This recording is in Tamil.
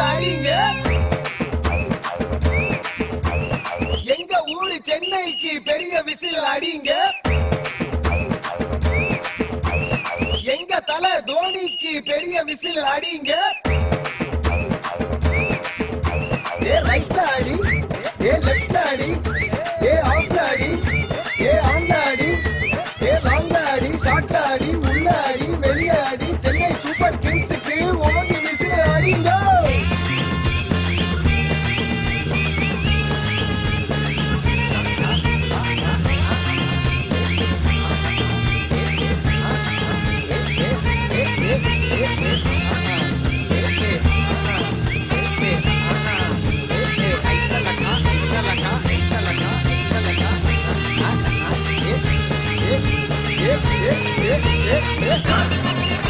விசில் அடிங்க. எங்க ஊரு சென்னைக்கு பெரிய விசில் அடிங்க. எங்க தலை தோனிக்கு பெரிய விசில் அடிங்க. ஏ ரைட்ல அடி, ஏ லெஃப்ட்ல அடி, ஏ ஆஃப்ல அடி, ஏ ஆன்ல அடி, ஏ லாங்ல அடி, ஷார்ட்ல அடி, உள்ள அடி, வெளிய அடி. சென்னை சூப்பர் கிங்ஸுக்கு ஓடி விசில் அடிங்க. Yeah.